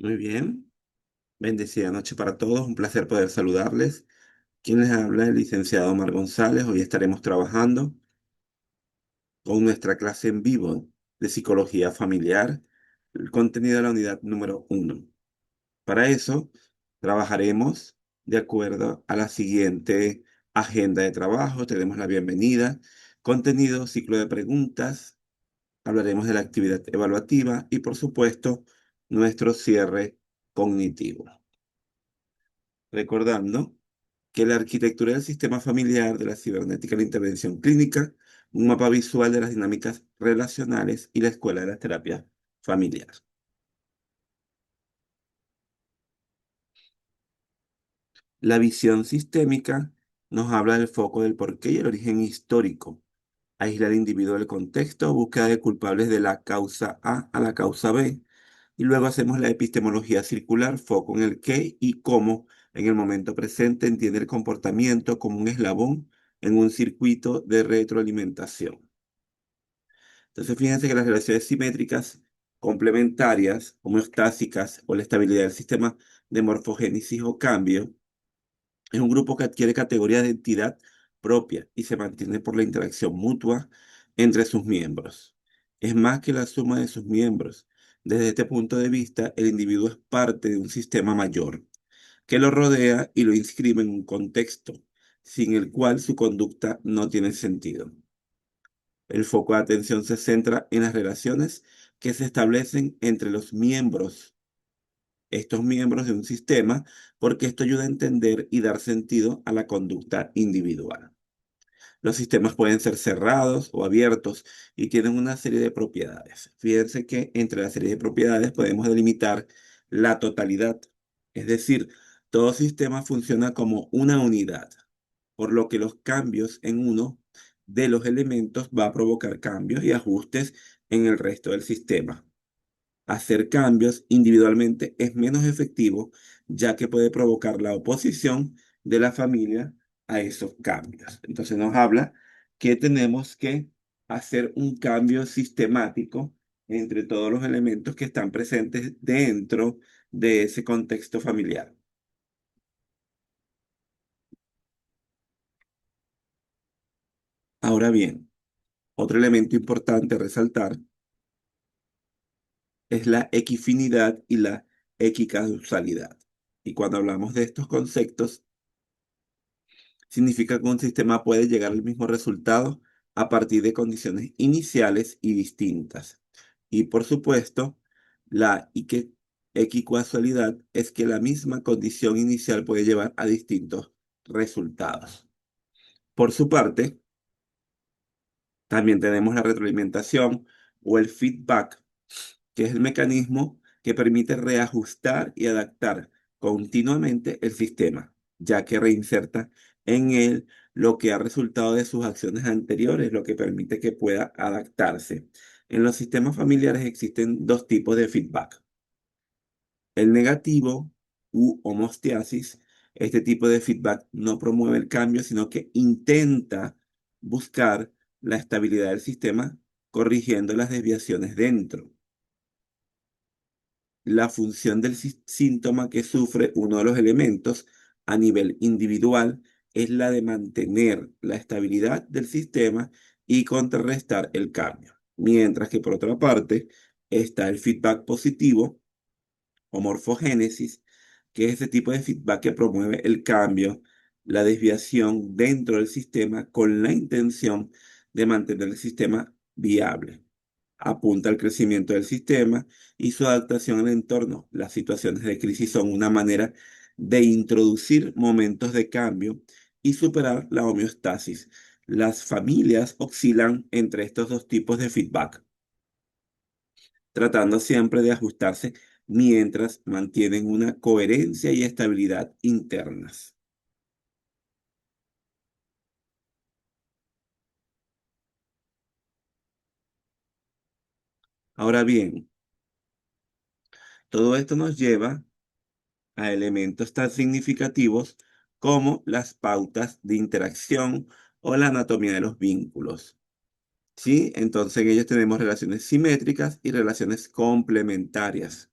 Muy bien. Bendecida noche para todos. Un placer poder saludarles. Quien les habla, el licenciado Omar González. Hoy estaremos trabajando con nuestra clase en vivo de psicología familiar, el contenido de la unidad número 1. Para eso, trabajaremos de acuerdo a la siguiente agenda de trabajo. Tenemos la bienvenida, contenido, ciclo de preguntas. Hablaremos de la actividad evaluativa y, por supuesto, nuestro cierre cognitivo. Recordando que la arquitectura del sistema familiar, de la cibernética de la intervención clínica, un mapa visual de las dinámicas relacionales y la escuela de la terapia familiar. La visión sistémica nos habla del foco del porqué y el origen histórico. Aísla al individuo del contexto, búsqueda de culpables de la causa A a la causa B. Y luego hacemos la epistemología circular, foco en el qué y cómo en el momento presente entiende el comportamiento como un eslabón en un circuito de retroalimentación. Entonces, fíjense que las relaciones simétricas complementarias, homeostásicas o la estabilidad del sistema de morfogénesis o cambio es un grupo que adquiere categoría de entidad propia y se mantiene por la interacción mutua entre sus miembros. Es más que la suma de sus miembros. Desde este punto de vista, el individuo es parte de un sistema mayor que lo rodea y lo inscribe en un contexto sin el cual su conducta no tiene sentido. El foco de atención se centra en las relaciones que se establecen entre los miembros, estos miembros de un sistema, porque esto ayuda a entender y dar sentido a la conducta individual. Los sistemas pueden ser cerrados o abiertos y tienen una serie de propiedades. Fíjense que entre la serie de propiedades podemos delimitar la totalidad, es decir, todo sistema funciona como una unidad, por lo que los cambios en uno de los elementos va a provocar cambios y ajustes en el resto del sistema. Hacer cambios individualmente es menos efectivo, ya que puede provocar la oposición de la familia a esos cambios. Entonces nos habla que tenemos que hacer un cambio sistemático entre todos los elementos que están presentes dentro de ese contexto familiar. Ahora bien, otro elemento importante a resaltar es la equifinidad y la equicausalidad. Y cuando hablamos de estos conceptos, significa que un sistema puede llegar al mismo resultado a partir de condiciones iniciales y distintas. Y por supuesto, la equicausalidad es que la misma condición inicial puede llevar a distintos resultados. Por su parte, también tenemos la retroalimentación o el feedback, que es el mecanismo que permite reajustar y adaptar continuamente el sistema, ya que reinserta en él lo que ha resultado de sus acciones anteriores, lo que permite que pueda adaptarse. En los sistemas familiares existen dos tipos de feedback: el negativo u homostasis. Este tipo de feedback no promueve el cambio, sino que intenta buscar la estabilidad del sistema corrigiendo las desviaciones dentro. La función del síntoma que sufre uno de los elementos a nivel individual es la de mantener la estabilidad del sistema y contrarrestar el cambio. Mientras que por otra parte está el feedback positivo o morfogénesis, que es ese tipo de feedback que promueve el cambio, la desviación dentro del sistema con la intención de mantener el sistema viable. Apunta al crecimiento del sistema y su adaptación al entorno. Las situaciones de crisis son una manera de introducir momentos de cambio y superar la homeostasis. Las familias oscilan entre estos dos tipos de feedback, tratando siempre de ajustarse mientras mantienen una coherencia y estabilidad internas. Ahora bien, todo esto nos lleva a elementos tan significativos como las pautas de interacción o la anatomía de los vínculos. ¿Sí? Entonces en ellos tenemos relaciones simétricas y relaciones complementarias.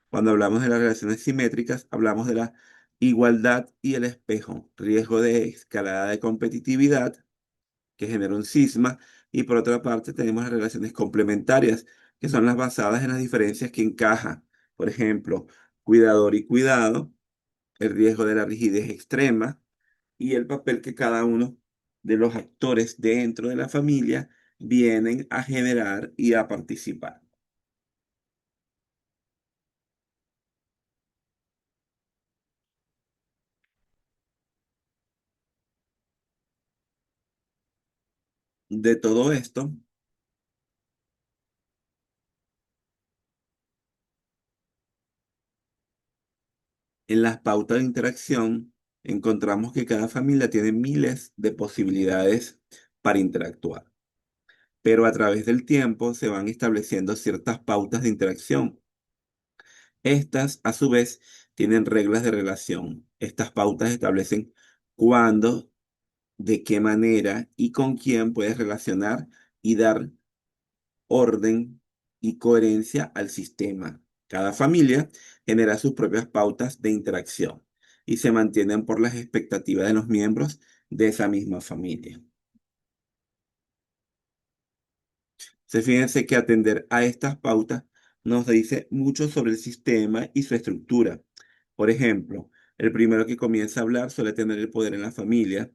Cuando hablamos de las relaciones simétricas, hablamos de la igualdad y el espejo, riesgo de escalada de competitividad que genera un cisma, y por otra parte tenemos las relaciones complementarias, que son las basadas en las diferencias que encajan. Por ejemplo, cuidador y cuidado, el riesgo de la rigidez extrema y el papel que cada uno de los actores dentro de la familia vienen a generar y a participar. De todo esto, en las pautas de interacción, encontramos que cada familia tiene miles de posibilidades para interactuar, pero a través del tiempo se van estableciendo ciertas pautas de interacción. Estas, a su vez, tienen reglas de relación. Estas pautas establecen cuándo, de qué manera y con quién puedes relacionar y dar orden y coherencia al sistema. Cada familia genera sus propias pautas de interacción y se mantienen por las expectativas de los miembros de esa misma familia. Fíjense que atender a estas pautas nos dice mucho sobre el sistema y su estructura. Por ejemplo, el primero que comienza a hablar suele tener el poder en la familia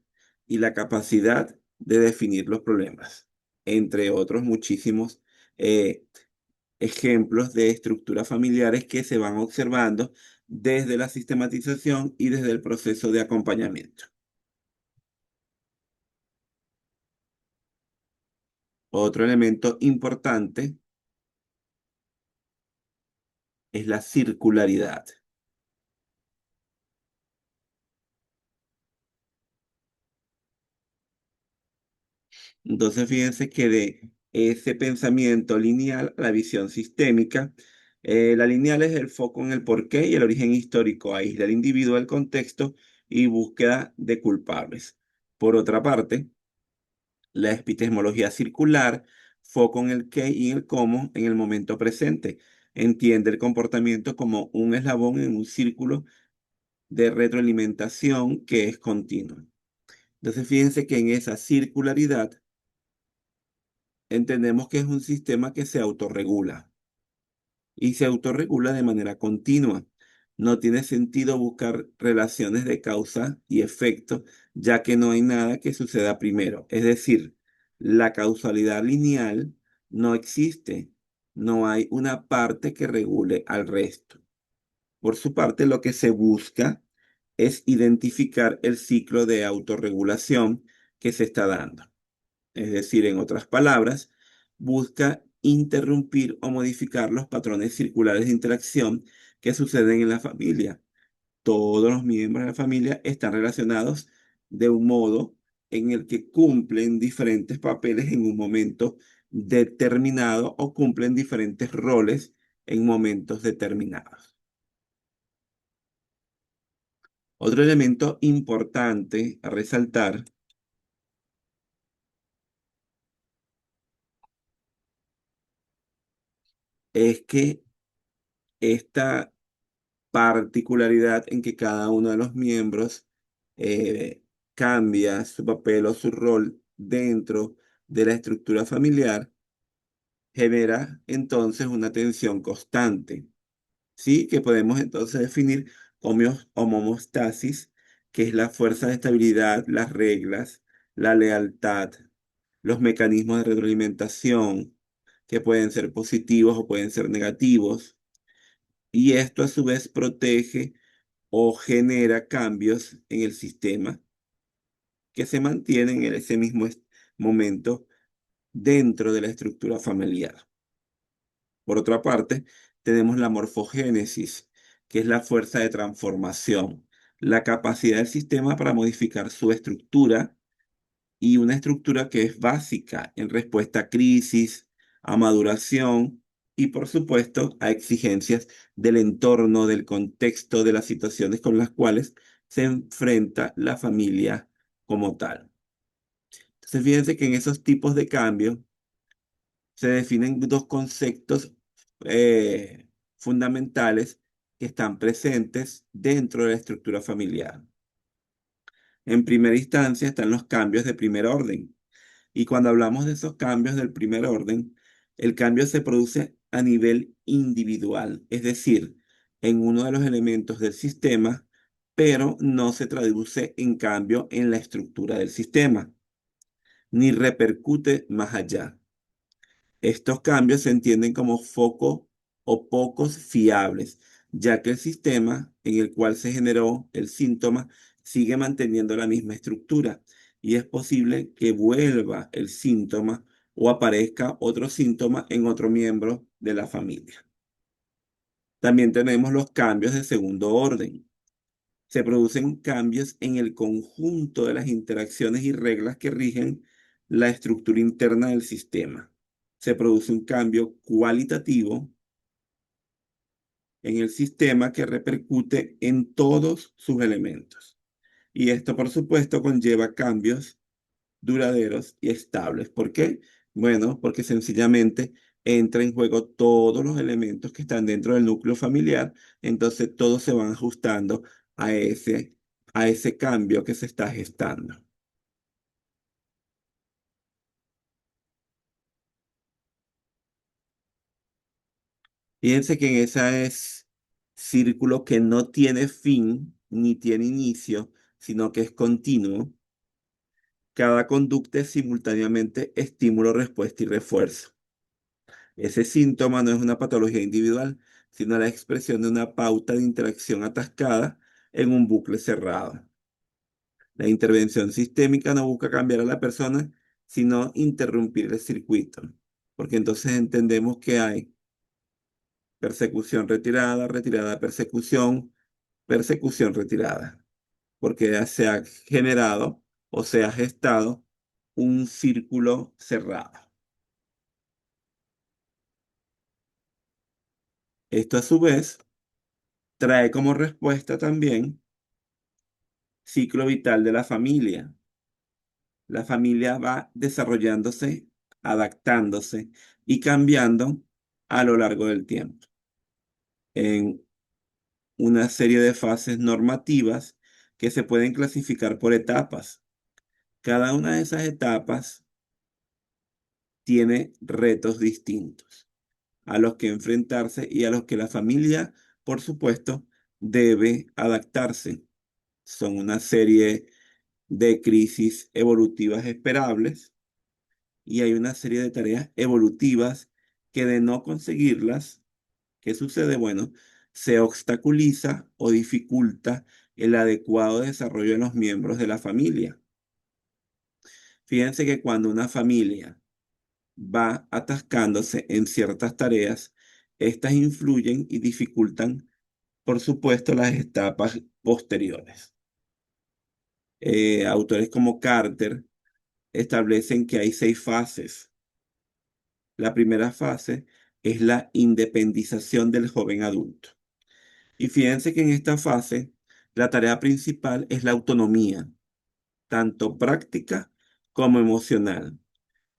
y la capacidad de definir los problemas, entre otros muchísimos eh, ejemplos de estructuras familiares que se van observando desde la sistematización y desde el proceso de acompañamiento. Otro elemento importante es la circularidad. Entonces, fíjense que de ese pensamiento lineal a la visión sistémica, la lineal es el foco en el porqué y el origen histórico, aísla al individuo del contexto y búsqueda de culpables. Por otra parte, la epistemología circular, foco en el qué y en el cómo en el momento presente. Entiende el comportamiento como un eslabón en un círculo de retroalimentación que es continuo. Entonces, fíjense que en esa circularidad entendemos que es un sistema que se autorregula y se autorregula de manera continua. No tiene sentido buscar relaciones de causa y efecto, ya que no hay nada que suceda primero. Es decir, la causalidad lineal no existe. No hay una parte que regule al resto. Por su parte, lo que se busca es identificar el ciclo de autorregulación que se está dando. Es decir, en otras palabras, busca interrumpir o modificar los patrones circulares de interacción que suceden en la familia. Todos los miembros de la familia están relacionados de un modo en el que cumplen diferentes papeles en un momento determinado o cumplen diferentes roles en momentos determinados. Otro elemento importante a resaltar es que esta particularidad en que cada uno de los miembros eh, cambia su papel o su rol dentro de la estructura familiar, genera entonces una tensión constante, ¿sí? Que podemos entonces definir como homeostasis, que es la fuerza de estabilidad, las reglas, la lealtad, los mecanismos de retroalimentación, que pueden ser positivos o pueden ser negativos, y esto a su vez protege o genera cambios en el sistema que se mantienen en ese mismo momento dentro de la estructura familiar. Por otra parte, tenemos la morfogénesis, que es la fuerza de transformación, la capacidad del sistema para modificar su estructura y una estructura que es básica en respuesta a crisis, a maduración y, por supuesto, a exigencias del entorno, del contexto, de las situaciones con las cuales se enfrenta la familia como tal. Entonces, fíjense que en esos tipos de cambios se definen dos conceptos fundamentales que están presentes dentro de la estructura familiar. En primera instancia están los cambios de primer orden. Y cuando hablamos de esos cambios del primer orden, el cambio se produce a nivel individual, es decir, en uno de los elementos del sistema, pero no se traduce en cambio en la estructura del sistema, ni repercute más allá. Estos cambios se entienden como foco o pocos fiables, ya que el sistema en el cual se generó el síntoma sigue manteniendo la misma estructura y es posible que vuelva el síntoma o aparezca otro síntoma en otro miembro de la familia. También tenemos los cambios de segundo orden. Se producen cambios en el conjunto de las interacciones y reglas que rigen la estructura interna del sistema. Se produce un cambio cualitativo en el sistema que repercute en todos sus elementos. Y esto, por supuesto, conlleva cambios duraderos y estables. ¿Por qué? Bueno, porque sencillamente entra en juego todos los elementos que están dentro del núcleo familiar, entonces todos se van ajustando a a ese cambio que se está gestando. Fíjense que en ese es círculo que no tiene fin ni tiene inicio, sino que es continuo. Cada conducta es simultáneamente estímulo, respuesta y refuerzo. Ese síntoma no es una patología individual, sino la expresión de una pauta de interacción atascada en un bucle cerrado. La intervención sistémica no busca cambiar a la persona, sino interrumpir el circuito, porque entonces entendemos que hay persecución retirada, retirada persecución, persecución retirada, porque ya se ha generado o se ha gestado un círculo cerrado. Esto a su vez trae como respuesta también ciclo vital de la familia. La familia va desarrollándose, adaptándose y cambiando a lo largo del tiempo en una serie de fases normativas que se pueden clasificar por etapas. Cada una de esas etapas tiene retos distintos a los que enfrentarse y a los que la familia, por supuesto, debe adaptarse. Son una serie de crisis evolutivas esperables y hay una serie de tareas evolutivas que de no conseguirlas, ¿qué sucede? Bueno, se obstaculiza o dificulta el adecuado desarrollo de los miembros de la familia. Fíjense que cuando una familia va atascándose en ciertas tareas, estas influyen y dificultan, por supuesto, las etapas posteriores. Autores como Carter establecen que hay 6 fases. La primera fase es la independización del joven adulto. Y fíjense que en esta fase la tarea principal es la autonomía, tanto práctica como emocional,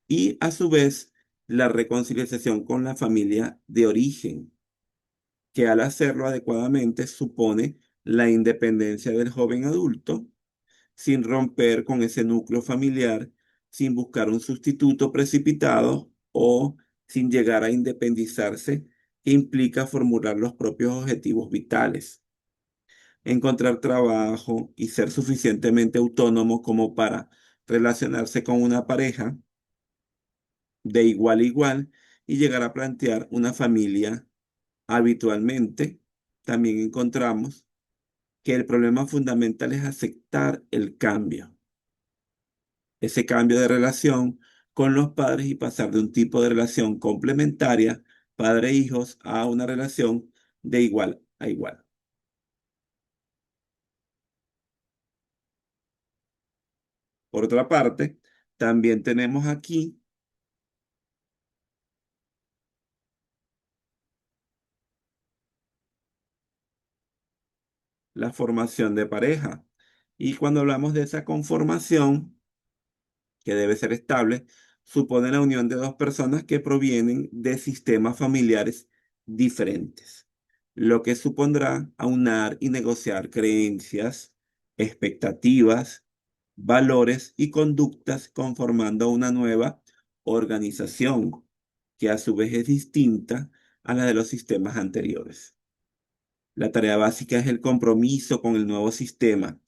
y a su vez la reconciliación con la familia de origen, que al hacerlo adecuadamente supone la independencia del joven adulto sin romper con ese núcleo familiar, sin buscar un sustituto precipitado o sin llegar a independizarse, que implica formular los propios objetivos vitales, encontrar trabajo y ser suficientemente autónomo como para relacionarse con una pareja de igual a igual y llegar a plantear una familia habitualmente. También encontramos que el problema fundamental es aceptar el cambio, ese cambio de relación con los padres y pasar de un tipo de relación complementaria, padre-hijos, a una relación de igual a igual. Por otra parte, también tenemos aquí la formación de pareja. Y cuando hablamos de esa conformación, que debe ser estable, supone la unión de dos personas que provienen de sistemas familiares diferentes. lo que supondrá aunar y negociar creencias, expectativas, valores y conductas conformando una nueva organización, que a su vez es distinta a la de los sistemas anteriores. La tarea básica es el compromiso con el nuevo sistema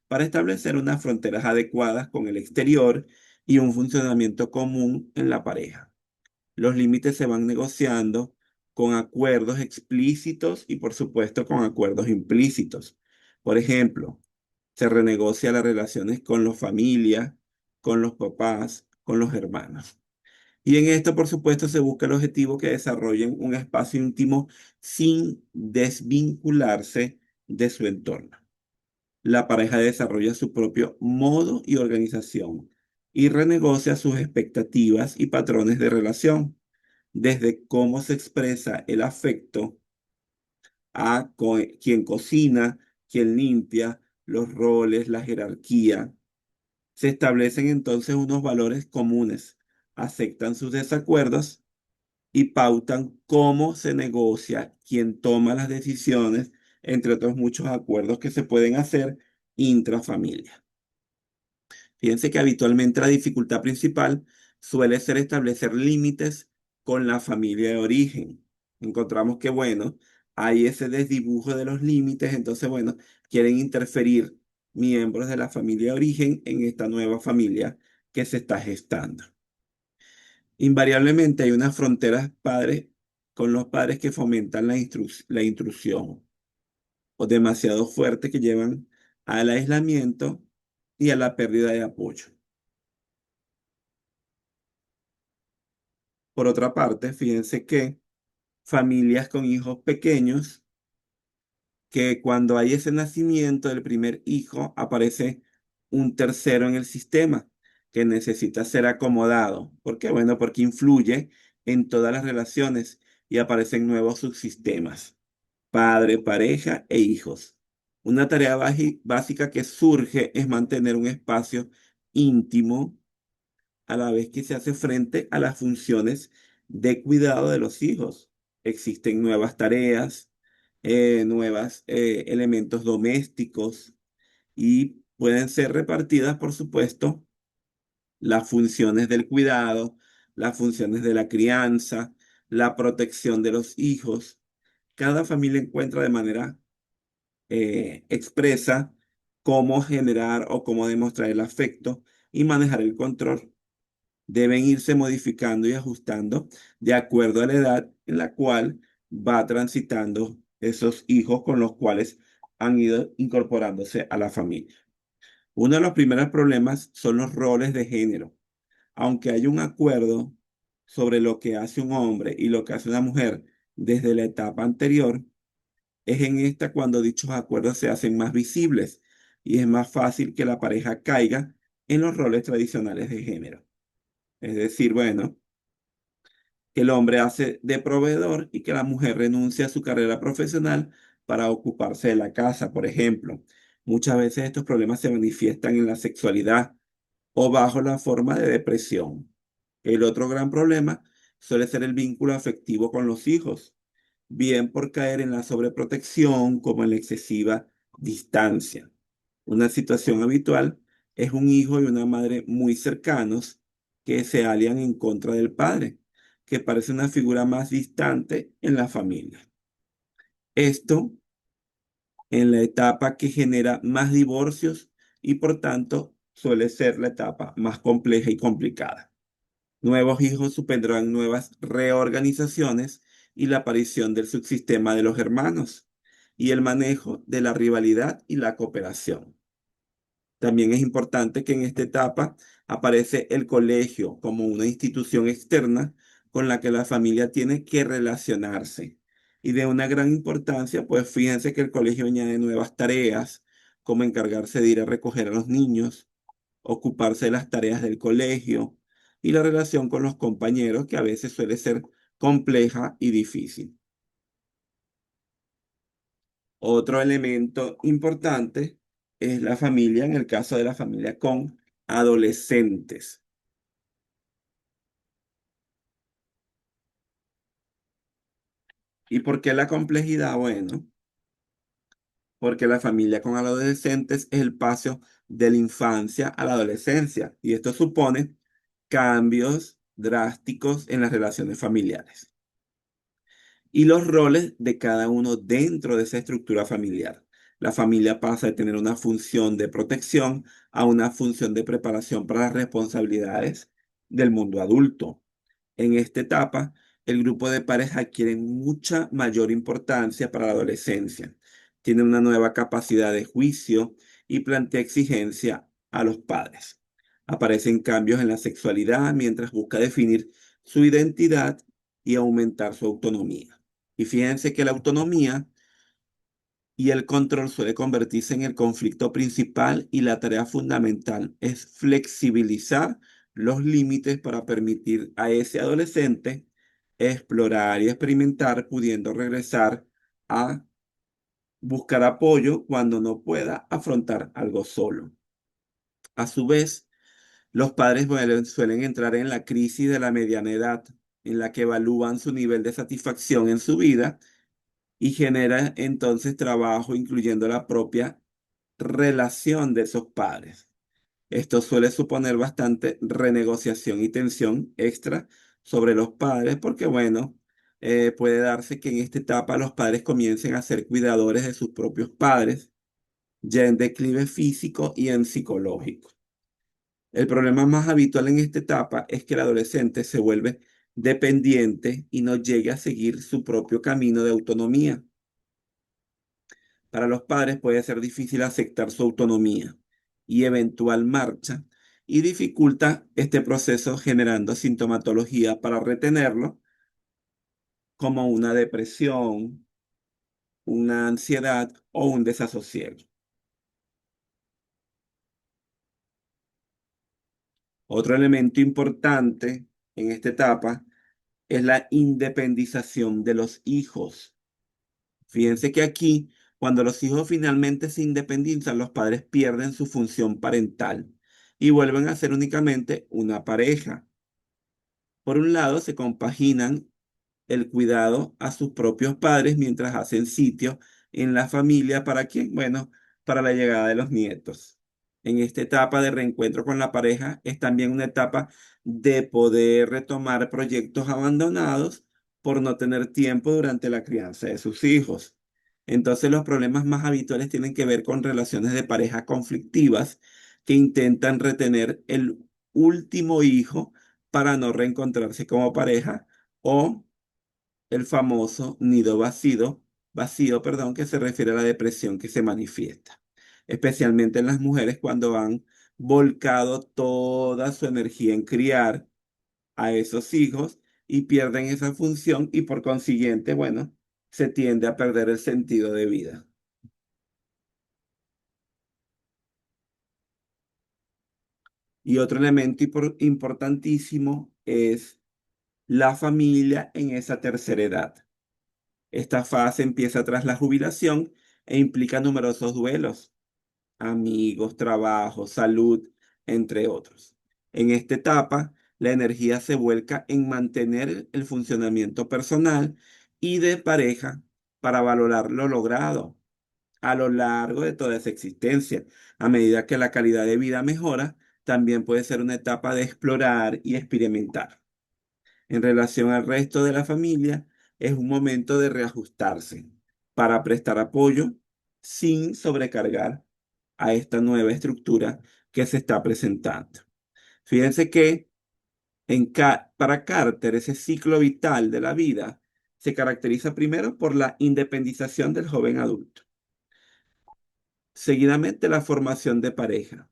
para establecer unas fronteras adecuadas con el exterior y un funcionamiento común en la pareja. Los límites se van negociando con acuerdos explícitos y, por supuesto, con acuerdos implícitos. Por ejemplo, se renegocia las relaciones con las familias, con los papás, con los hermanos. Y en esto, por supuesto, se busca el objetivo que desarrollen un espacio íntimo sin desvincularse de su entorno. La pareja desarrolla su propio modo y organización y renegocia sus expectativas y patrones de relación, desde cómo se expresa el afecto a quien cocina, quien limpia, los roles, la jerarquía. Se establecen entonces unos valores comunes, aceptan sus desacuerdos y pautan cómo se negocia, quién toma las decisiones, entre otros muchos acuerdos que se pueden hacer intrafamilia. Fíjense que habitualmente la dificultad principal suele ser establecer límites con la familia de origen. Encontramos que, bueno, hay ese desdibujo de los límites, entonces, bueno, quieren interferir miembros de la familia de origen en esta nueva familia que se está gestando. Invariablemente hay unas fronteras padres con los padres que fomentan la intrusión o demasiado fuerte que llevan al aislamiento y a la pérdida de apoyo. Por otra parte, fíjense que familias con hijos pequeños, que cuando hay ese nacimiento del primer hijo, aparece un tercero en el sistema que necesita ser acomodado. ¿Por qué? Bueno, porque influye en todas las relaciones y aparecen nuevos subsistemas: padre, pareja e hijos. Una tarea básica que surge es mantener un espacio íntimo a la vez que se hace frente a las funciones de cuidado de los hijos. Existen nuevas tareas, nuevos elementos domésticos y pueden ser repartidas, por supuesto, las funciones del cuidado, las funciones de la crianza, la protección de los hijos. Cada familia encuentra de manera expresa cómo generar o cómo demostrar el afecto y manejar el control. Deben irse modificando y ajustando de acuerdo a la edad en la cual va transitando esos hijos con los cuales han ido incorporándose a la familia. Uno de los primeros problemas son los roles de género. Aunque hay un acuerdo sobre lo que hace un hombre y lo que hace una mujer desde la etapa anterior, es en esta cuando dichos acuerdos se hacen más visibles y es más fácil que la pareja caiga en los roles tradicionales de género. Es decir, bueno, que el hombre hace de proveedor y que la mujer renuncia a su carrera profesional para ocuparse de la casa, por ejemplo. Muchas veces estos problemas se manifiestan en la sexualidad o bajo la forma de depresión. El otro gran problema suele ser el vínculo afectivo con los hijos, bien por caer en la sobreprotección como en la excesiva distancia. Una situación habitual es un hijo y una madre muy cercanos que se alían en contra del padre, que parece una figura más distante en la familia. Esto en la etapa que genera más divorcios y por tanto suele ser la etapa más compleja y complicada. Nuevos hijos supondrán nuevas reorganizaciones y la aparición del subsistema de los hermanos y el manejo de la rivalidad y la cooperación. También es importante que en esta etapa aparece el colegio como una institución externa con la que la familia tiene que relacionarse. Y de una gran importancia, pues fíjense que el colegio añade nuevas tareas, como encargarse de ir a recoger a los niños, ocuparse de las tareas del colegio y la relación con los compañeros, que a veces suele ser compleja y difícil. Otro elemento importante es la familia, en el caso de la familia con adolescentes. ¿Y por qué la complejidad? Bueno, porque la familia con adolescentes es el paso de la infancia a la adolescencia y esto supone cambios drásticos en las relaciones familiares y los roles de cada uno dentro de esa estructura familiar. La familia pasa de tener una función de protección a una función de preparación para las responsabilidades del mundo adulto. En esta etapa, el grupo de pares adquiere mucha mayor importancia para la adolescencia. Tiene una nueva capacidad de juicio y plantea exigencia a los padres. Aparecen cambios en la sexualidad mientras busca definir su identidad y aumentar su autonomía. Y fíjense que la autonomía y el control suele convertirse en el conflicto principal y la tarea fundamental es flexibilizar los límites para permitir a ese adolescente explorar y experimentar, pudiendo regresar a buscar apoyo cuando no pueda afrontar algo solo. A su vez, los padres suelen entrar en la crisis de la mediana edad, en la que evalúan su nivel de satisfacción en su vida y genera entonces trabajo, incluyendo la propia relación de esos padres. Esto suele suponer bastante renegociación y tensión extra sobre los padres porque, bueno, puede darse que en esta etapa los padres comiencen a ser cuidadores de sus propios padres, ya en declive físico y en psicológico. El problema más habitual en esta etapa es que el adolescente se vuelve dependiente y no llegue a seguir su propio camino de autonomía. Para los padres puede ser difícil aceptar su autonomía y eventual marcha y dificulta este proceso generando sintomatología para retenerlo como una depresión, una ansiedad o un desasosiego. Otro elemento importante en esta etapa es la independización de los hijos. Fíjense que aquí, cuando los hijos finalmente se independizan, los padres pierden su función parental y vuelven a ser únicamente una pareja. Por un lado, se compaginan el cuidado a sus propios padres mientras hacen sitio en la familia para quién, bueno, para la llegada de los nietos. En esta etapa de reencuentro con la pareja es también una etapa de poder retomar proyectos abandonados por no tener tiempo durante la crianza de sus hijos. Entonces los problemas más habituales tienen que ver con relaciones de pareja conflictivas que intentan retener el último hijo para no reencontrarse como pareja o el famoso nido vacío, perdón, que se refiere a la depresión que se manifiesta, especialmente en las mujeres cuando han volcado toda su energía en criar a esos hijos y pierden esa función y por consiguiente, bueno, se tiende a perder el sentido de vida. Y otro elemento importantísimo es la familia en esa tercera edad. Esta fase empieza tras la jubilación e implica numerosos duelos, amigos, trabajo, salud, entre otros. En esta etapa, la energía se vuelca en mantener el funcionamiento personal y de pareja para valorar lo logrado a lo largo de toda esa existencia. A medida que la calidad de vida mejora, también puede ser una etapa de explorar y experimentar. En relación al resto de la familia, es un momento de reajustarse para prestar apoyo sin sobrecargar a esta nueva estructura que se está presentando. Fíjense que para Carter ese ciclo vital de la vida se caracteriza primero por la independización del joven adulto, seguidamente la formación de pareja,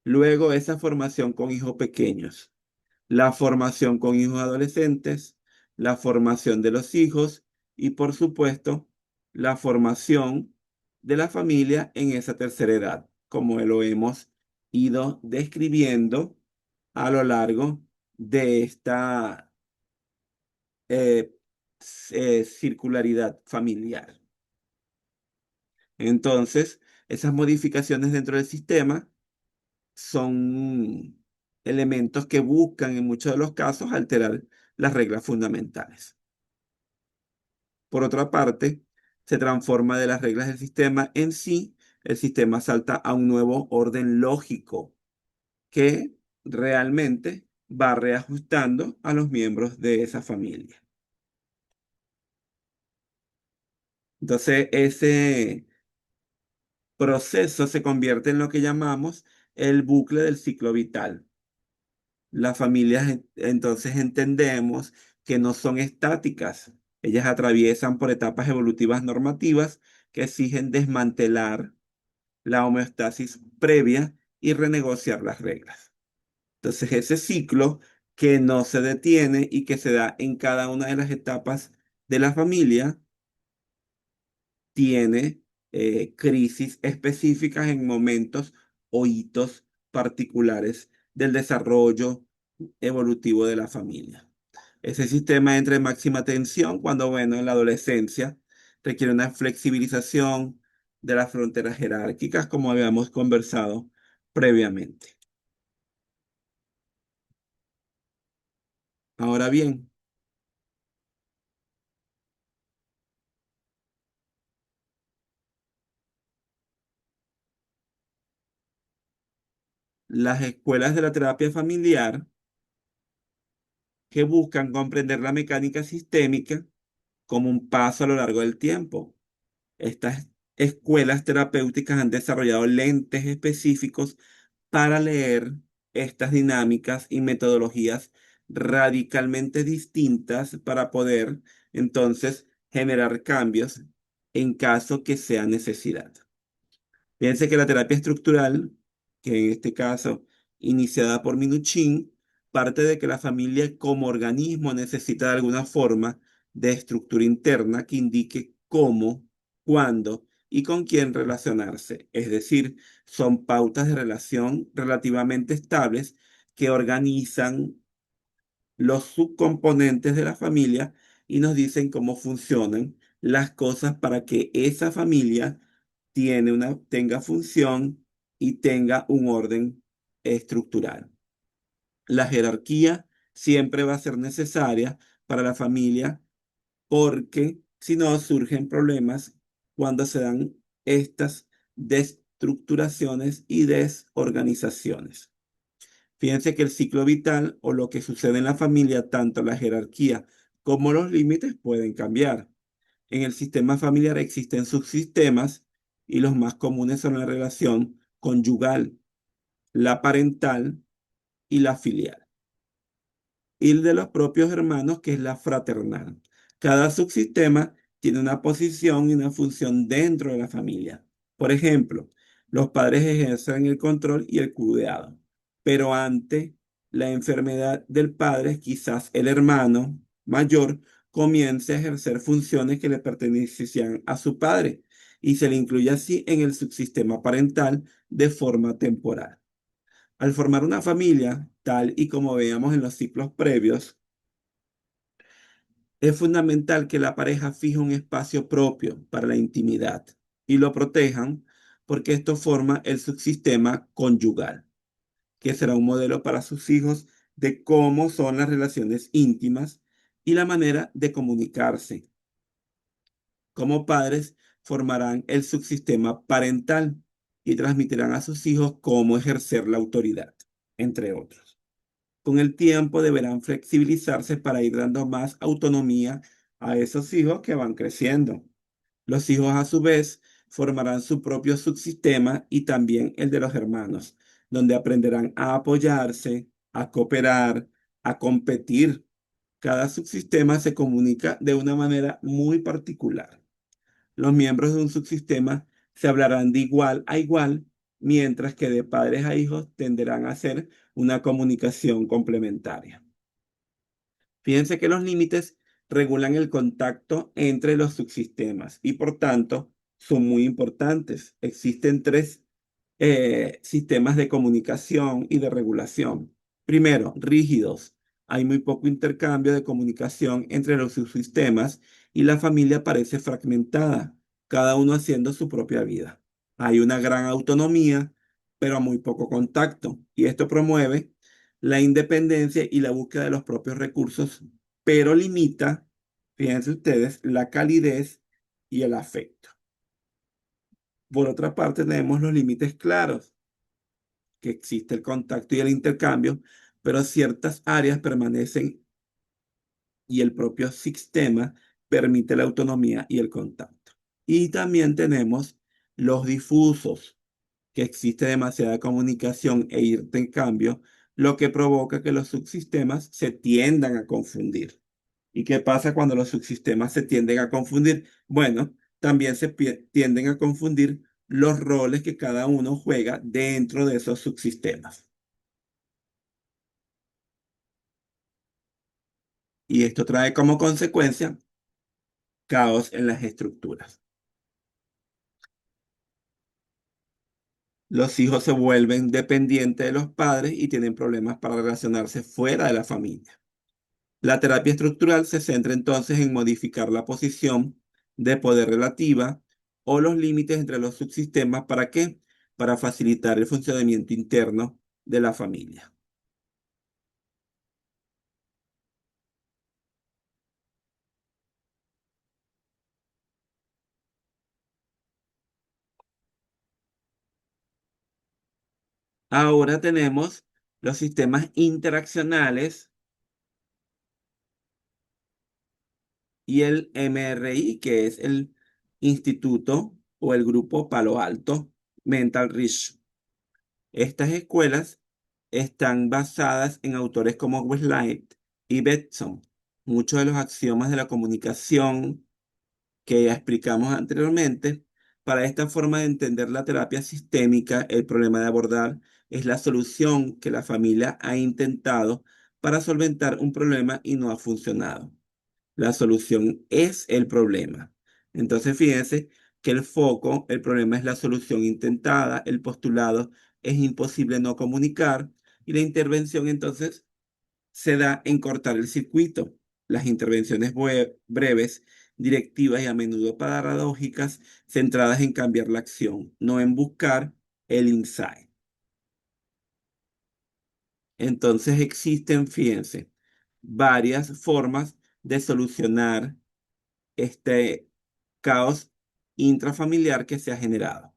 luego esa formación con hijos pequeños, la formación con hijos adolescentes, la formación de los hijos y, por supuesto, la formación de la familia en esa tercera edad, como lo hemos ido describiendo a lo largo de esta eh, circularidad familiar. Entonces, esas modificaciones dentro del sistema son elementos que buscan en muchos de los casos alterar las reglas fundamentales. Por otra parte, se transforma de las reglas del sistema en sí, el sistema salta a un nuevo orden lógico que realmente va reajustando a los miembros de esa familia. Entonces, ese proceso se convierte en lo que llamamos el bucle del ciclo vital. Las familias entonces entendemos que no son estáticas. Ellas atraviesan por etapas evolutivas normativas que exigen desmantelar la homeostasis previa y renegociar las reglas. Entonces, ese ciclo que no se detiene y que se da en cada una de las etapas de la familia tiene crisis específicas en momentos o hitos particulares del desarrollo evolutivo de la familia. Ese sistema entra en máxima tensión cuando, bueno, en la adolescencia requiere una flexibilización de las fronteras jerárquicas, como habíamos conversado previamente. Ahora bien, las escuelas de la terapia familiar que buscan comprender la mecánica sistémica como un paso a lo largo del tiempo. Estas escuelas terapéuticas han desarrollado lentes específicos para leer estas dinámicas y metodologías radicalmente distintas para poder entonces generar cambios en caso que sea necesidad. Piense que la terapia estructural, que en este caso iniciada por Minuchin, parte de que la familia como organismo necesita de alguna forma de estructura interna que indique cómo, cuándo y con quién relacionarse. Es decir, son pautas de relación relativamente estables que organizan los subcomponentes de la familia y nos dicen cómo funcionan las cosas para que esa familia tenga función y tenga un orden estructural. La jerarquía siempre va a ser necesaria para la familia porque si no surgen problemas cuando se dan estas destructuraciones y desorganizaciones. Fíjense que el ciclo vital o lo que sucede en la familia, tanto la jerarquía como los límites pueden cambiar. En el sistema familiar existen subsistemas y los más comunes son la relación conyugal, la parental y la filial, y el de los propios hermanos, que es la fraternal. Cada subsistema tiene una posición y una función dentro de la familia. Por ejemplo, los padres ejercen el control y el cuidado, pero ante la enfermedad del padre, quizás el hermano mayor comience a ejercer funciones que le pertenecían a su padre y se le incluye así en el subsistema parental de forma temporal. Al formar una familia, tal y como veíamos en los ciclos previos, es fundamental que la pareja fije un espacio propio para la intimidad y lo protejan porque esto forma el subsistema conyugal, que será un modelo para sus hijos de cómo son las relaciones íntimas y la manera de comunicarse. Como padres, formarán el subsistema parental y transmitirán a sus hijos cómo ejercer la autoridad, entre otros. Con el tiempo deberán flexibilizarse para ir dando más autonomía a esos hijos que van creciendo. Los hijos a su vez formarán su propio subsistema y también el de los hermanos, donde aprenderán a apoyarse, a cooperar, a competir. Cada subsistema se comunica de una manera muy particular. Los miembros de un subsistema se hablarán de igual a igual, mientras que de padres a hijos tenderán a hacer una comunicación complementaria. Fíjense que los límites regulan el contacto entre los subsistemas y por tanto son muy importantes. Existen tres sistemas de comunicación y de regulación. Primero, rígidos. Hay muy poco intercambio de comunicación entre los subsistemas y la familia parece fragmentada, cada uno haciendo su propia vida. Hay una gran autonomía, pero muy poco contacto, y esto promueve la independencia y la búsqueda de los propios recursos, pero limita Fíjense ustedes, la calidez y el afecto. Por otra parte, tenemos los límites claros, que existe el contacto y el intercambio, pero ciertas áreas permanecen y el propio sistema permite la autonomía y el contacto. Y también tenemos los difusos, que existe demasiada comunicación e intercambio, lo que provoca que los subsistemas se tiendan a confundir. ¿Y qué pasa cuando los subsistemas se tienden a confundir? Bueno, también tienden a confundir los roles que cada uno juega dentro de esos subsistemas. Y esto trae como consecuencia caos en las estructuras. Los hijos se vuelven dependientes de los padres y tienen problemas para relacionarse fuera de la familia. La terapia estructural se centra entonces en modificar la posición de poder relativa o los límites entre los subsistemas. ¿Para qué? Para facilitar el funcionamiento interno de la familia. Ahora tenemos los sistemas interaccionales y el MRI, que es el Instituto o el Grupo Palo Alto Mental Research. Estas escuelas están basadas en autores como Westlight y Betson. Muchos de los axiomas de la comunicación que ya explicamos anteriormente, para esta forma de entender la terapia sistémica, el problema de abordar es la solución que la familia ha intentado para solventar un problema y no ha funcionado. La solución es el problema. Entonces, fíjense que el foco, el problema es la solución intentada, el postulado es imposible no comunicar y la intervención entonces se da en cortar el circuito. Las intervenciones breves, directivas y a menudo paradójicas, centradas en cambiar la acción, no en buscar el insight. Entonces existen, fíjense, varias formas de solucionar este caos intrafamiliar que se ha generado.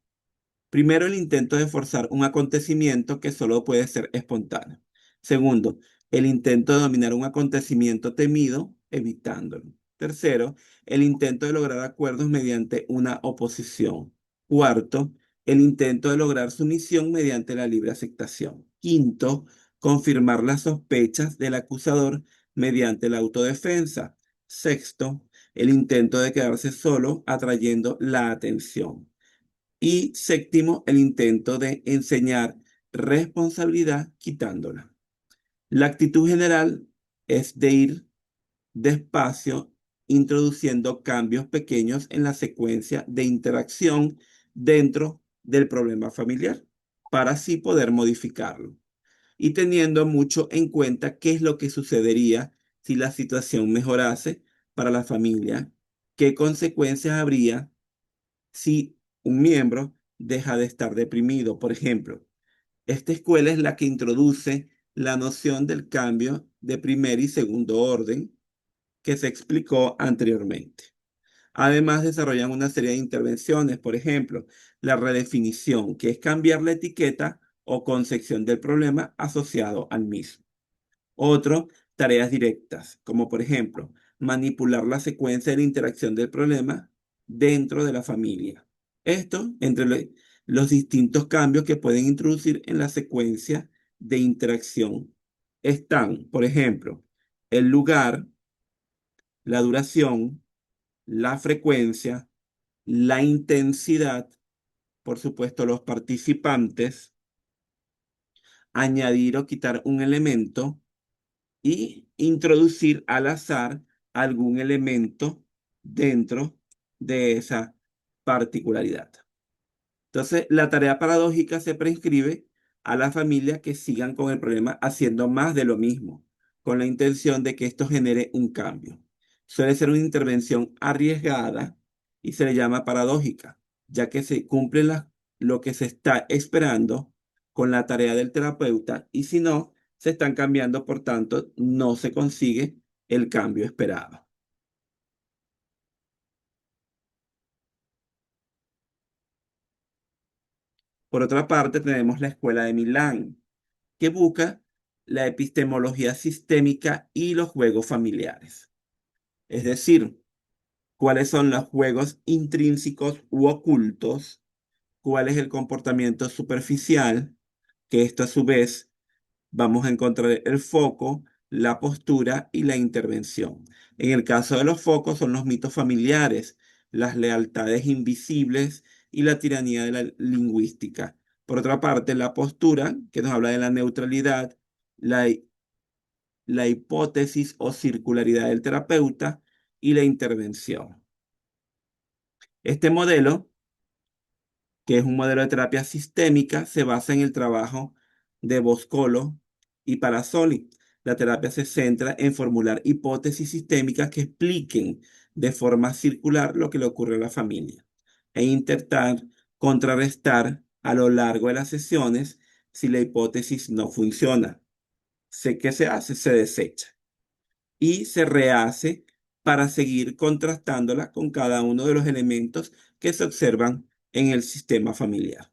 Primero, el intento de forzar un acontecimiento que solo puede ser espontáneo. Segundo, el intento de dominar un acontecimiento temido, evitándolo. Tercero, el intento de lograr acuerdos mediante una oposición. Cuarto, el intento de lograr sumisión mediante la libre aceptación. Quinto, confirmar las sospechas del acusador mediante la autodefensa. Sexto, el intento de quedarse solo atrayendo la atención. Y séptimo, el intento de enseñar responsabilidad quitándola. La actitud general es de ir despacio, introduciendo cambios pequeños en la secuencia de interacción dentro del problema familiar, para así poder modificarlo. Y teniendo mucho en cuenta qué es lo que sucedería si la situación mejorase para la familia, qué consecuencias habría si un miembro deja de estar deprimido. Por ejemplo, esta escuela es la que introduce la noción del cambio de primer y segundo orden que se explicó anteriormente. Además, desarrollan una serie de intervenciones, por ejemplo, la redefinición, que es cambiar la etiqueta o concepción del problema asociado al mismo. Otro, tareas directas, como por ejemplo, manipular la secuencia de la interacción del problema dentro de la familia. Esto entre los distintos cambios que pueden introducir en la secuencia de interacción están, por ejemplo, el lugar, la duración, la frecuencia, la intensidad, por supuesto, los participantes, añadir o quitar un elemento y introducir al azar algún elemento dentro de esa particularidad. Entonces, la tarea paradójica se prescribe a las familias que sigan con el problema haciendo más de lo mismo, con la intención de que esto genere un cambio. Suele ser una intervención arriesgada y se le llama paradójica, ya que se cumple lo que se está esperando con la tarea del terapeuta y si no, se están cambiando, por tanto, no se consigue el cambio esperado. Por otra parte, tenemos la Escuela de Milán, que busca la epistemología sistémica y los juegos familiares. Es decir, cuáles son los juegos intrínsecos u ocultos, cuál es el comportamiento superficial, que esto a su vez vamos a encontrar el foco, la postura y la intervención. En el caso de los focos son los mitos familiares, las lealtades invisibles y la tiranía de la lingüística. Por otra parte, la postura, que nos habla de la neutralidad, la, la hipótesis o circularidad del terapeuta y la intervención. Este modelo, que es un modelo de terapia sistémica, se basa en el trabajo de Boscolo y Parassoli. La terapia se centra en formular hipótesis sistémicas que expliquen de forma circular lo que le ocurre a la familia e intentar contrarrestar a lo largo de las sesiones si la hipótesis no funciona. ¿Qué se hace? Se desecha y se rehace para seguir contrastándola con cada uno de los elementos que se observan en el sistema familiar.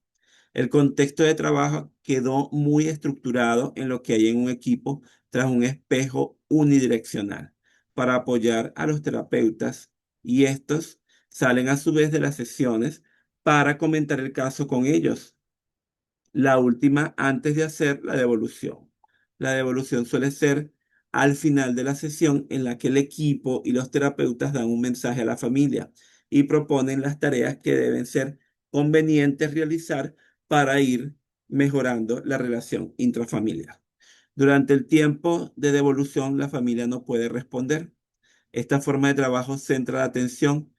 El contexto de trabajo quedó muy estructurado en lo que hay en un equipo tras un espejo unidireccional para apoyar a los terapeutas y estos salen a su vez de las sesiones para comentar el caso con ellos, la última antes de hacer la devolución. La devolución suele ser al final de la sesión en la que el equipo y los terapeutas dan un mensaje a la familia y proponen las tareas que deben ser convenientes realizar para ir mejorando la relación intrafamiliar. Durante el tiempo de devolución, la familia no puede responder. Esta forma de trabajo centra la atención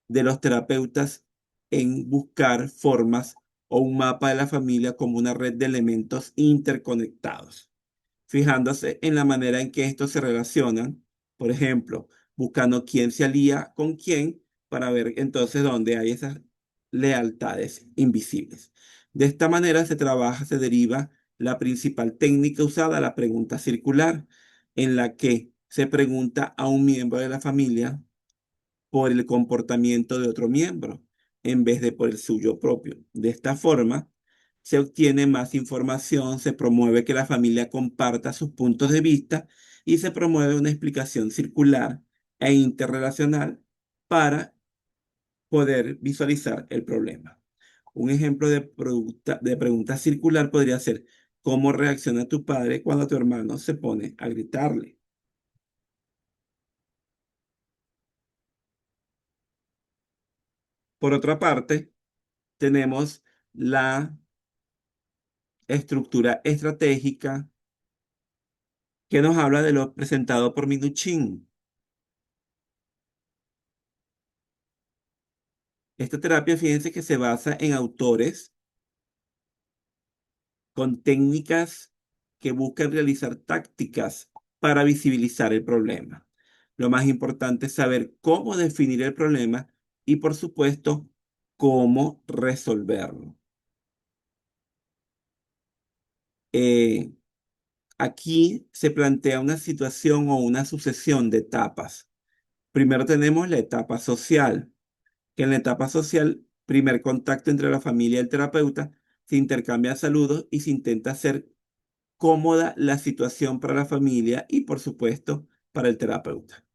de los terapeutas en buscar formas o un mapa de la familia como una red de elementos interconectados, fijándose en la manera en que estos se relacionan, por ejemplo, buscando quién se alía con quién para ver entonces dónde hay esas lealtades invisibles. De esta manera se deriva la principal técnica usada, la pregunta circular, en la que se pregunta a un miembro de la familia por el comportamiento de otro miembro en vez de por el suyo propio. De esta forma, se obtiene más información, se promueve que la familia comparta sus puntos de vista y se promueve una explicación circular e interrelacional para poder visualizar el problema. Un ejemplo de pregunta circular podría ser: ¿cómo reacciona tu padre cuando tu hermano se pone a gritarle? Por otra parte, tenemos la estructura estratégica que nos habla de lo presentado por Minuchin. Esta terapia, fíjense que se basa en autores con técnicas que buscan realizar tácticas para visibilizar el problema. Lo más importante es saber cómo definir el problema y, por supuesto, cómo resolverlo. Eh, Aquí se plantea una situación o una sucesión de etapas. Primero tenemos la etapa social, que en la etapa social, primer contacto entre la familia y el terapeuta, se intercambian saludos y se intenta hacer cómoda la situación para la familia y, por supuesto, para el terapeuta.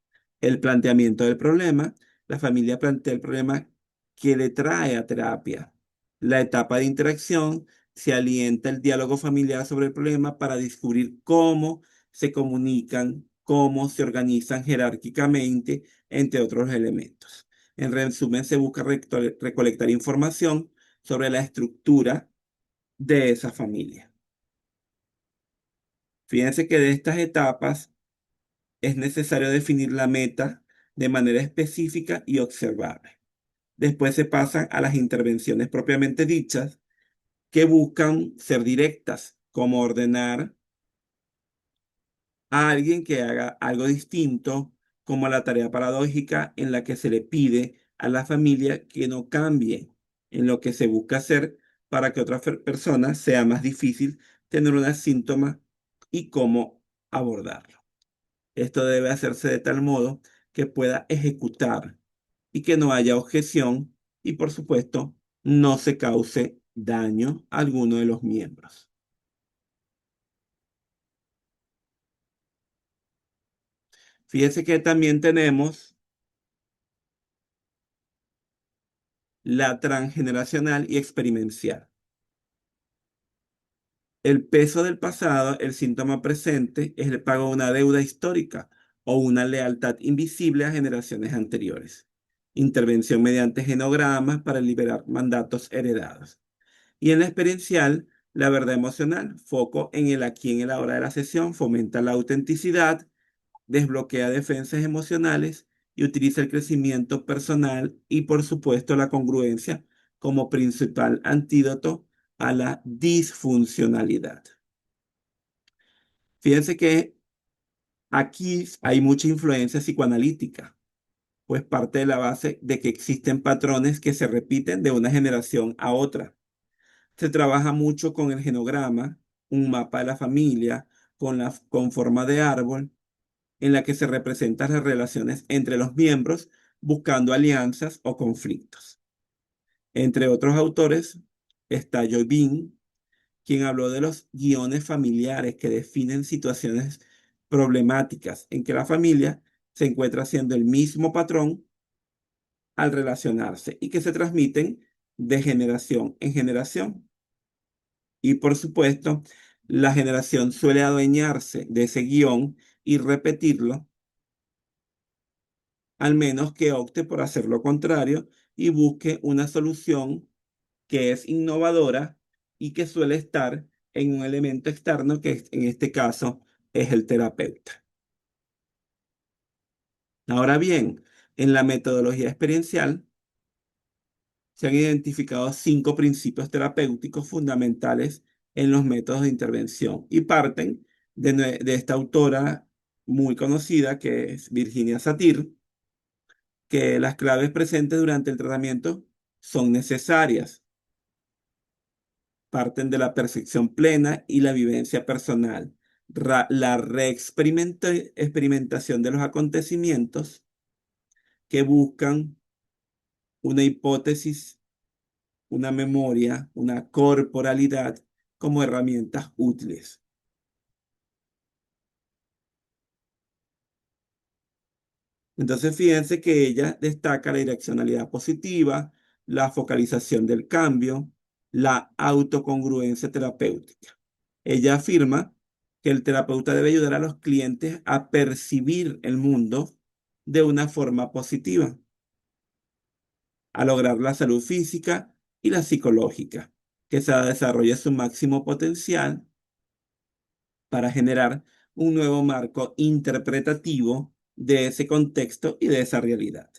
El planteamiento del problema: la familia plantea el problema que le trae a terapia. La etapa de interacción: se alienta el diálogo familiar sobre el problema para descubrir cómo se comunican, cómo se organizan jerárquicamente, entre otros elementos. En resumen, se busca recolectar información sobre la estructura de esa familia. Fíjense que de estas etapas es necesario definir la meta de manera específica y observable. Después se pasan a las intervenciones propiamente dichas, que buscan ser directas, como ordenar a alguien que haga algo distinto, como la tarea paradójica en la que se le pide a la familia que no cambie en lo que se busca hacer para que otra persona sea más difícil tener un síntoma y cómo abordarlo. Esto debe hacerse de tal modo que pueda ejecutar y que no haya objeción y, por supuesto, no se cause daño a alguno de los miembros. Fíjese que también tenemos la transgeneracional y experiencial. El peso del pasado, el síntoma presente, es el pago de una deuda histórica o una lealtad invisible a generaciones anteriores. Intervención mediante genogramas para liberar mandatos heredados. Y en la experiencial, la verdad emocional, foco en el aquí, en el ahora de la sesión, fomenta la autenticidad, desbloquea defensas emocionales y utiliza el crecimiento personal y, por supuesto, la congruencia como principal antídoto a la disfuncionalidad. Fíjense que aquí hay mucha influencia psicoanalítica, pues parte de la base de que existen patrones que se repiten de una generación a otra. Se trabaja mucho con el genograma, un mapa de la familia, con forma de árbol, en la que se representan las relaciones entre los miembros, buscando alianzas o conflictos. Entre otros autores está Joy Bean, quien habló de los guiones familiares que definen situaciones problemáticas en que la familia se encuentra haciendo el mismo patrón al relacionarse y que se transmiten de generación en generación. Y por supuesto, la generación suele adueñarse de ese guión y repetirlo, al menos que opte por hacer lo contrario y busque una solución que es innovadora y que suele estar en un elemento externo que en este caso es el terapeuta. Ahora bien, en la metodología experiencial se han identificado 5 principios terapéuticos fundamentales en los métodos de intervención y parten de esta autora muy conocida que es Virginia Satir, que las claves presentes durante el tratamiento son necesarias, parten de la percepción plena y la vivencia personal, la experimentación de los acontecimientos que buscan una hipótesis, una memoria, una corporalidad como herramientas útiles. Entonces, fíjense que ella destaca la direccionalidad positiva, la focalización del cambio, la autocongruencia terapéutica. Ella afirma que el terapeuta debe ayudar a los clientes a percibir el mundo de una forma positiva, a lograr la salud física y la psicológica, que se desarrolle su máximo potencial para generar un nuevo marco interpretativo de ese contexto y de esa realidad.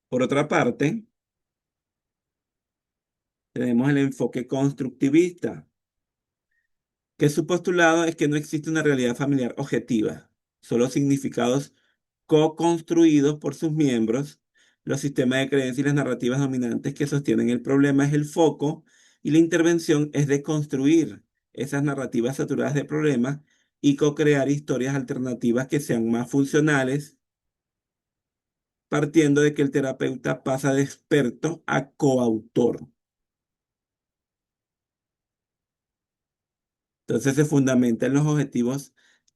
Por otra parte, tenemos el enfoque constructivista, que su postulado es que no existe una realidad familiar objetiva, solo significados co-construidos por sus miembros. Los sistemas de creencias y las narrativas dominantes que sostienen el problema es el foco y la intervención es de construir esas narrativas saturadas de problemas y co-crear historias alternativas que sean más funcionales, partiendo de que el terapeuta pasa de experto a coautor. Entonces se fundamenta en los objetivos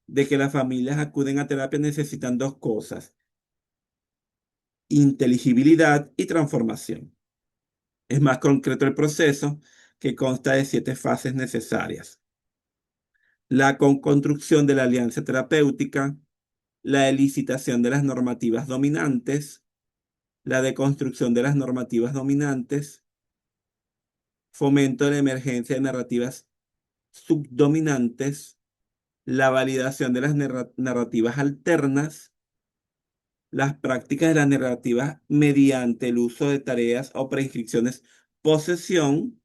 de que las familias acuden a terapia necesitan 2 cosas: inteligibilidad y transformación. Es más concreto el proceso, que consta de 7 fases necesarias: la construcción de la alianza terapéutica, la elicitación de las normativas dominantes, la deconstrucción de las normativas dominantes, fomento de la emergencia de narrativas subdominantes, la validación de las narrativas alternas, las prácticas de la narrativa mediante el uso de tareas o prescripciones posesión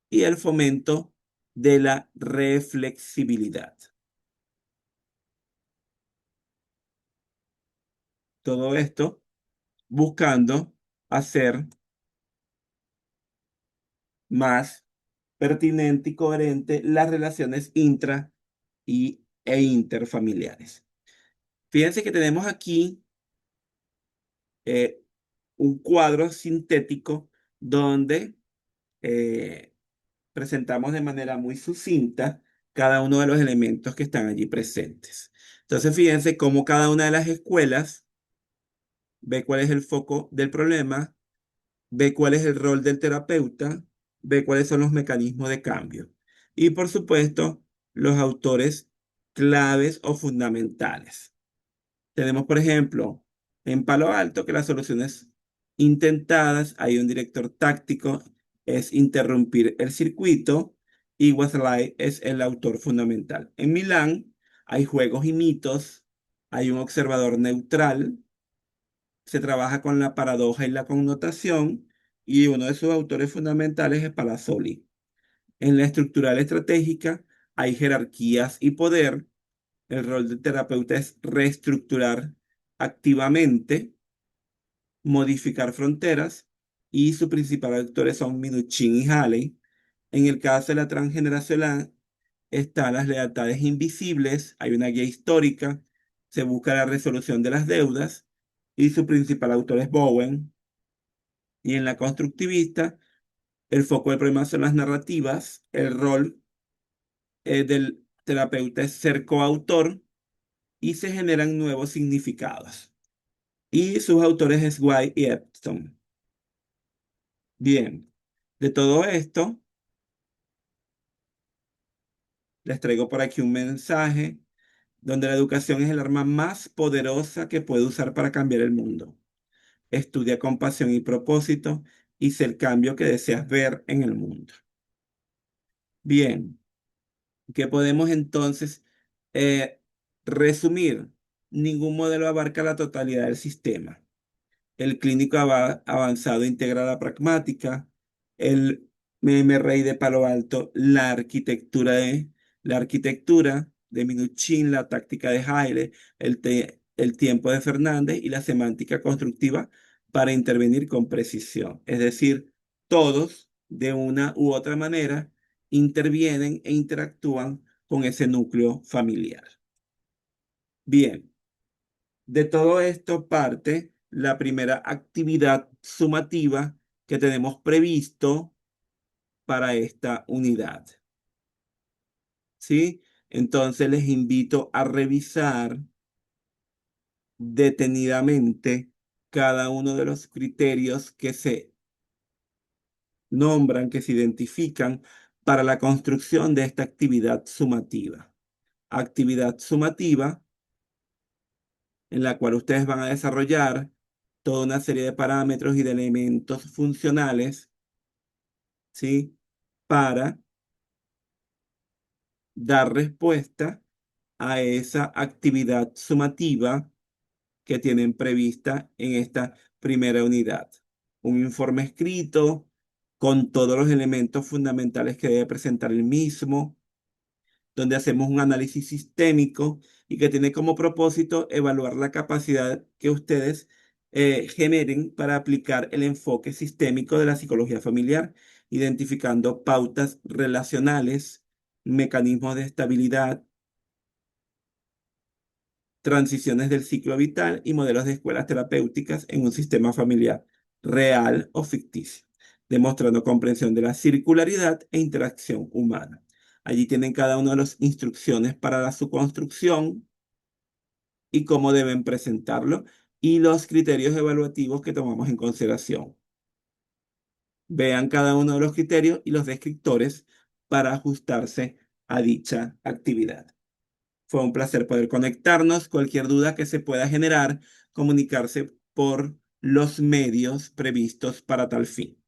y el fomento de la reflexibilidad. Todo esto buscando hacer más pertinente y coherente las relaciones e interfamiliares. Fíjense que tenemos aquí eh, un cuadro sintético donde eh, presentamos de manera muy sucinta cada uno de los elementos que están allí presentes. Entonces, fíjense cómo cada una de las escuelas ve cuál es el foco del problema, ve cuál es el rol del terapeuta, ve cuáles son los mecanismos de cambio. Y por supuesto, los autores claves o fundamentales. Tenemos, por ejemplo, en Palo Alto que las soluciones intentadas, hay un director táctico, es interrumpir el circuito, y Wasley es el autor fundamental. En Milán hay juegos y mitos, hay un observador neutral, se trabaja con la paradoja y la connotación, y uno de sus autores fundamentales es Palazzoli. En la estructural estratégica hay jerarquías y poder. El rol del terapeuta es reestructurar activamente, modificar fronteras, y sus principales actores son Minuchin y Halley. En el caso de la transgeneracional están las lealtades invisibles, hay una guía histórica, se busca la resolución de las deudas, y su principal autor es Bowen. Y en la constructivista, el foco del problema son las narrativas, el rol del terapeuta es ser coautor, y se generan nuevos significados. Y sus autores es White y Epstein. Bien, de todo esto, les traigo por aquí un mensaje donde la educación es el arma más poderosa que puede usar para cambiar el mundo. Estudia con pasión y propósito y sé el cambio que deseas ver en el mundo. Bien, ¿qué podemos entonces eh, resumir? Ningún modelo abarca la totalidad del sistema. El clínico avanzado integra la pragmática, el MMRI de Palo Alto, la arquitectura de Minuchin, la táctica de Haile, el tiempo de Fernández y la semántica constructiva para intervenir con precisión. Es decir, todos, de una u otra manera, intervienen e interactúan con ese núcleo familiar. Bien. De todo esto parte la primera actividad sumativa que tenemos previsto para esta unidad. ¿Sí? Entonces les invito a revisar detenidamente cada uno de los criterios que se nombran, que se identifican para la construcción de esta actividad sumativa. Actividad sumativa en la cual ustedes van a desarrollar toda una serie de parámetros y de elementos funcionales, ¿sí? Para dar respuesta a esa actividad sumativa que tienen prevista en esta primera unidad. Un informe escrito con todos los elementos fundamentales que debe presentar el mismo, donde hacemos un análisis sistémico y que tiene como propósito evaluar la capacidad que ustedes generen para aplicar el enfoque sistémico de la psicología familiar, identificando pautas relacionales, mecanismos de estabilidad, transiciones del ciclo vital y modelos de escuelas terapéuticas en un sistema familiar real o ficticio, demostrando comprensión de la circularidad e interacción humana. Allí tienen cada una de las instrucciones para su construcción y cómo deben presentarlo, y los criterios evaluativos que tomamos en consideración. Vean cada uno de los criterios y los descriptores para ajustarse a dicha actividad. Fue un placer poder conectarnos. Cualquier duda que se pueda generar, comunicarse por los medios previstos para tal fin.